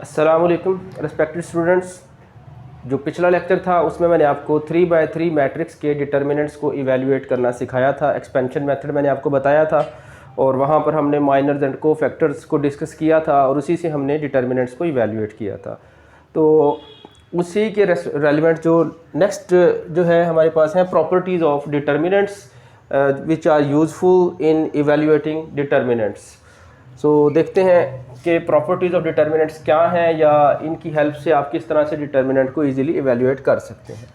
अस्सलामुअलैकुम respected students. जो पिछला लेक्चर था उसमें मैंने आपको 3x3 मैट्रिक्स के डिटर्मिनेंट्स को इवेलुएट करना सिखाया था। एक्सपेंशन मेथड मैंने आपको बताया था और वहाँ पर हमने माइनर्स एंड को फैक्टर्स को डिस्कस किया था और उसी से हमने डिटर्मिनेंट्स को इवेलुएट किया था। तो उसी के रेलिवेंट जो नेक्स्ट जो है हमारे पास हैं properties of determinants which are useful in evaluating determinants. So देखते हैं कि प्रॉपर्टीज़ ऑफ डिटर्मिनेंट्स क्या हैं या इनकी हेल्प से आप किस तरह से डिटर्मिनेंट को इजीली इवेलुएट कर सकते हैं।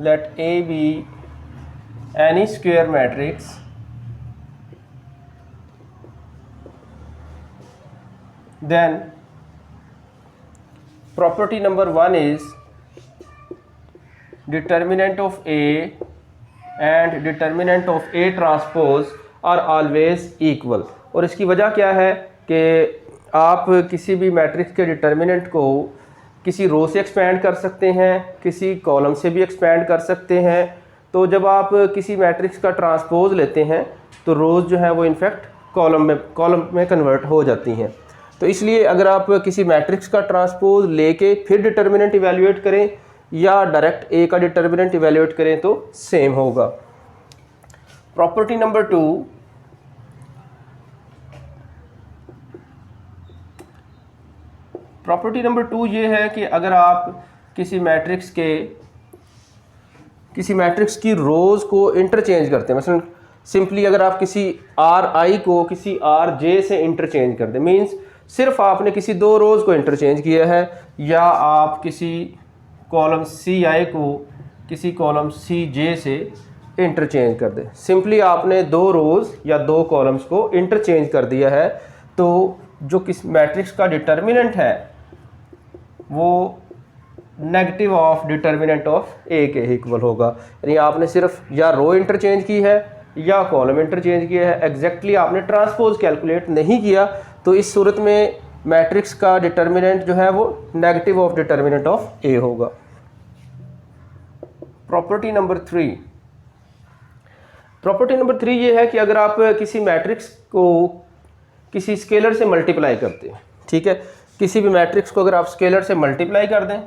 Let A B any square matrix then property number 1 is determinant of A and determinant of A transpose are always equal. और इसकी वजह क्या है कि आप किसी भी मैट्रिक्स के डिटर्मिनेंट को किसी रो से एक्सपेंड कर सकते हैं, किसी कॉलम से भी एक्सपेंड कर सकते हैं। तो जब आप किसी मैट्रिक्स का ट्रांसपोज लेते हैं तो रोज़ जो है वो इनफैक्ट कॉलम में कन्वर्ट हो जाती हैं। तो इसलिए अगर आप किसी मैट्रिक्स का ट्रांसपोज लेके फिर डिटर्मिनेंट इवेलुएट करें या डायरेक्ट ए का डिटर्मिनेंट इवेलुएट करें तो सेम होगा। प्रॉपर्टी नंबर 2, प्रॉपर्टी नंबर 2 ये है कि अगर आप किसी मैट्रिक्स की रोज़ को इंटरचेंज करते हैं, मसलन सिंपली अगर आप किसी आर आई को किसी आर जे से इंटरचेंज करते हैं, मींस सिर्फ आपने किसी दो रोज़ को इंटरचेंज किया है, या आप किसी कॉलम सी आई को किसी कॉलम सी जे से इंटरचेंज कर दें, सिंपली आपने दो रोज़ या दो कॉलम्स को इंटरचेंज कर दिया है, तो जो किस मैट्रिक्स का डिटर्मिनेंट है वो नेगेटिव ऑफ डिटर्मिनेंट ऑफ ए के इक्वल होगा। यानी आपने सिर्फ या रो इंटरचेंज की है या कॉलम इंटरचेंज किया है, एग्जैक्टली आपने ट्रांसपोज कैलकुलेट नहीं किया, तो इस सूरत में मैट्रिक्स का डिटर्मिनेंट जो है वो नेगेटिव ऑफ डिटर्मिनेंट ऑफ ए होगा। प्रॉपर्टी नंबर 3, प्रॉपर्टी नंबर 3 ये है कि अगर आप किसी मैट्रिक्स को किसी स्केलर से मल्टीप्लाई करते हैं, ठीक है, किसी भी मैट्रिक्स को अगर आप स्केलर से मल्टीप्लाई कर दें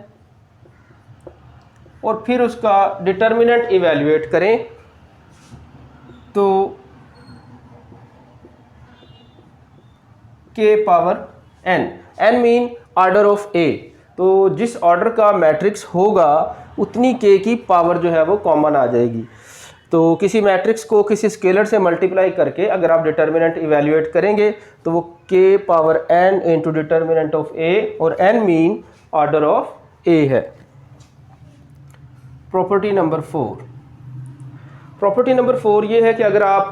और फिर उसका डिटर्मिनेंट इवेलुएट करें तो K power N, N mean order of A, तो जिस ऑर्डर का मैट्रिक्स होगा उतनी के की पावर जो है वो कॉमन आ जाएगी। तो किसी मैट्रिक्स को किसी स्केलर से मल्टीप्लाई करके अगर आप डिटर्मिनेंट इवेलुएट करेंगे तो वो K power N into determinant of A, और N mean order of A है। प्रॉपर्टी नंबर 4, प्रॉपर्टी नंबर 4 ये है कि अगर आप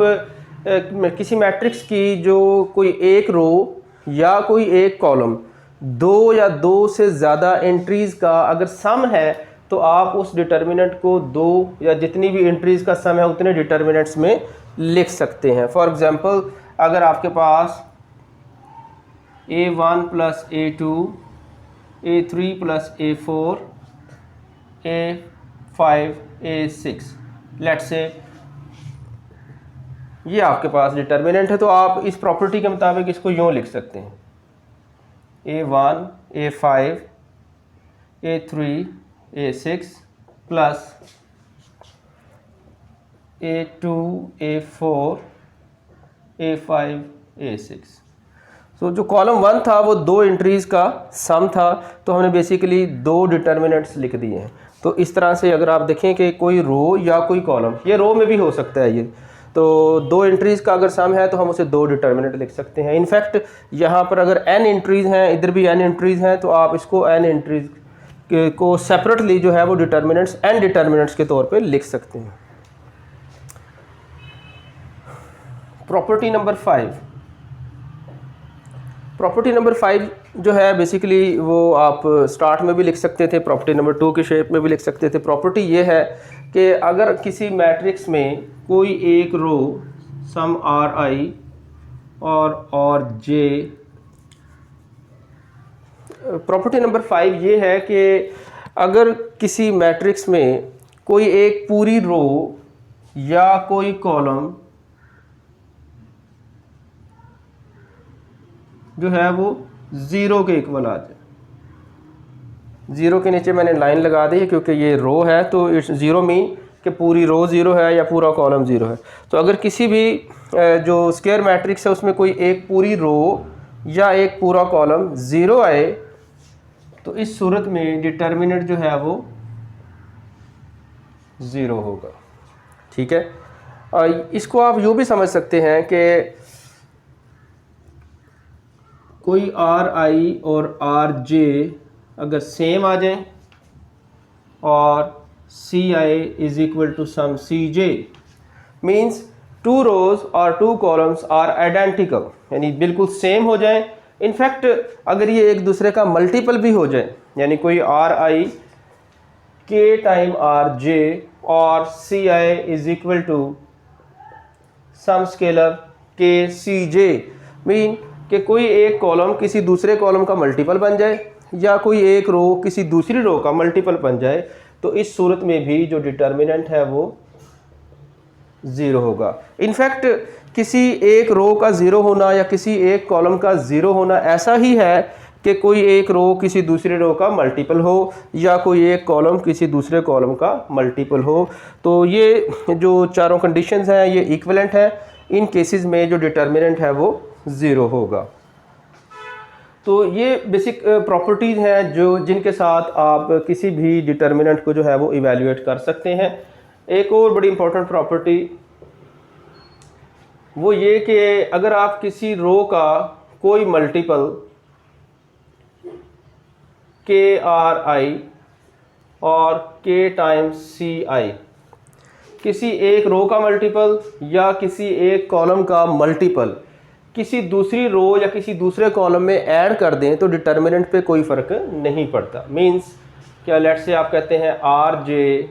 किसी मैट्रिक्स की जो कोई एक रो या कोई एक कॉलम दो या दो से ज़्यादा एंट्रीज़ का अगर सम है तो आप उस डिटर्मिनेंट को दो या जितनी भी एंट्रीज़ का सम है उतने डिटर्मिनेंट्स में लिख सकते हैं। फॉर एग्जांपल अगर आपके पास a1 plus a2 a3 plus a4 a5 a6 let's say ये आपके पास डिटर्मिनेंट है, तो आप इस प्रॉपर्टी के मुताबिक इसको यूँ लिख सकते हैं a1 a5 a3 a6 plus a2 a4 a5 a6। सो जो कॉलम 1 था वो दो एंट्रीज़ का सम था, तो हमने बेसिकली दो डिटर्मिनेंट्स लिख दिए हैं। तो इस तरह से अगर आप देखें कि कोई रो या कोई कॉलम, ये रो में भी हो सकता है, ये तो दो एंट्रीज़ का अगर सम है तो हम उसे दो डिटर्मिनेंट लिख सकते हैं। इनफैक्ट यहाँ पर अगर n एंट्रीज़ हैं, इधर भी n एंट्रीज़ हैं, तो आप इसको n एंट्रीज़ को सेपरेटली जो है वो डिटर्मिनेंट्स n डिटर्मिनेंट्स के तौर पे लिख सकते हैं। प्रॉपर्टी नंबर 5, प्रॉपर्टी नंबर 5 जो है बेसिकली वो आप स्टार्ट में भी लिख सकते थे, प्रॉपर्टी नंबर 2 के शेप में भी लिख सकते थे। प्रॉपर्टी ये है कि अगर किसी मैट्रिक्स में कोई एक रो सम आर आई और जे, प्रॉपर्टी नंबर 5 ये है कि अगर किसी मैट्रिक्स में कोई एक पूरी रो या कोई कॉलम जो है वो 0 के इक्वल आ जाए। 0 के नीचे मैंने लाइन लगा दी है क्योंकि ये रो है, तो इट्स 0 मीन कि पूरी रो 0 है या पूरा कॉलम 0 है। तो अगर किसी भी जो स्क्वायर मैट्रिक्स है उसमें कोई एक पूरी रो या एक पूरा कॉलम 0 आए तो इस सूरत में डिटर्मिनेंट जो है वो 0 होगा। ठीक है, इसको आप यूँ भी समझ सकते हैं कि कोई आर आई और आर जे अगर सेम आ जाए और C I is equal to some C J, means 2 rows और 2 कॉलम्स आर आइडेंटिकल, यानी बिल्कुल सेम हो जाए। इनफैक्ट अगर ये एक दूसरे का मल्टीपल भी हो जाए, यानी कोई आर आई के टाइम आर जे और C I is equal to some scalar K C J, mean कि कोई एक कॉलम किसी दूसरे कॉलम का मल्टीपल बन जाए या कोई एक रो किसी दूसरी रो का मल्टीपल बन जाए, तो इस सूरत में भी जो डिटर्मिनेंट है वो 0 होगा। इनफैक्ट किसी एक रो का 0 होना या किसी एक कॉलम का 0 होना ऐसा ही है कि कोई एक रो किसी दूसरे रो का मल्टीपल हो या कोई एक कॉलम किसी दूसरे कॉलम का मल्टीपल हो। तो ये जो चारों कंडीशंस हैं ये इक्विवेलेंट है। इन केसेस में जो डिटर्मिनेंट है वो 0 होगा। तो ये बेसिक प्रॉपर्टीज़ हैं जो जिनके साथ आप किसी भी डिटर्मिनेंट को जो है वो इवैल्यूएट कर सकते हैं। एक और बड़ी इंपॉर्टेंट प्रॉपर्टी वो ये कि अगर आप किसी रो का कोई मल्टीपल के आर आई और के टाइम्स सी आई, किसी एक रो का मल्टीपल या किसी एक कॉलम का मल्टीपल किसी दूसरी रो या किसी दूसरे कॉलम में ऐड कर दें तो डिटर्मिनेंट पे कोई फ़र्क नहीं पड़ता। मींस क्या, लेट्स से आप कहते हैं आर जे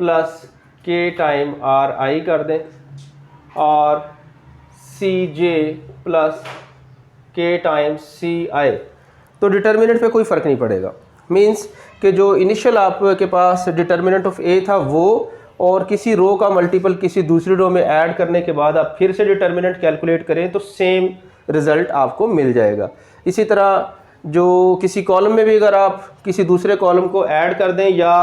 प्लस के टाइम आर आई कर दें और सी जे प्लस के टाइम सी आई, तो डिटर्मिनेंट पे कोई फ़र्क नहीं पड़ेगा। मींस कि जो इनिशियल आपके पास डिटर्मिनेंट ऑफ ए था वो और किसी रो का मल्टीपल किसी दूसरी रो में ऐड करने के बाद आप फिर से डिटर्मिनेंट कैलकुलेट करें तो सेम रिज़ल्ट आपको मिल जाएगा। इसी तरह जो किसी कॉलम में भी अगर आप किसी दूसरे कॉलम को ऐड कर दें या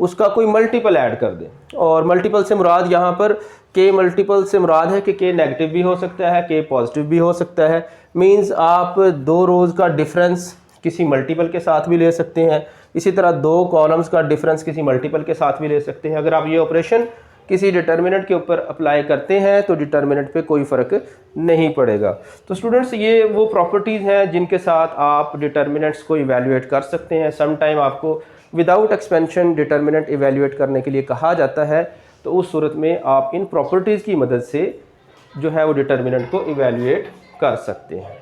उसका कोई मल्टीपल ऐड कर दें, और मल्टीपल से मुराद यहाँ पर के मल्टीपल से मुराद है कि के नेगेटिव भी हो सकता है, के पॉजिटिव भी हो सकता है। मींस आप 2 रोज़ का डिफरेंस किसी मल्टीपल के साथ भी ले सकते हैं, इसी तरह 2 कॉलम्स का डिफरेंस किसी मल्टीपल के साथ भी ले सकते हैं। अगर आप ये ऑपरेशन किसी डिटर्मिनेंट के ऊपर अप्लाई करते हैं तो डिटर्मिनेंट पे कोई फ़र्क नहीं पड़ेगा। तो स्टूडेंट्स ये वो प्रॉपर्टीज़ हैं जिनके साथ आप डिटर्मिनेंट्स को इवैल्यूएट कर सकते हैं। सम टाइम आपको विदाउट एक्सपेंशन डिटर्मिनेंट इवैल्यूएट करने के लिए कहा जाता है, तो उस सूरत में आप इन प्रॉपर्टीज़ की मदद से जो है वो डिटर्मिनेंट को इवैल्यूएट कर सकते हैं।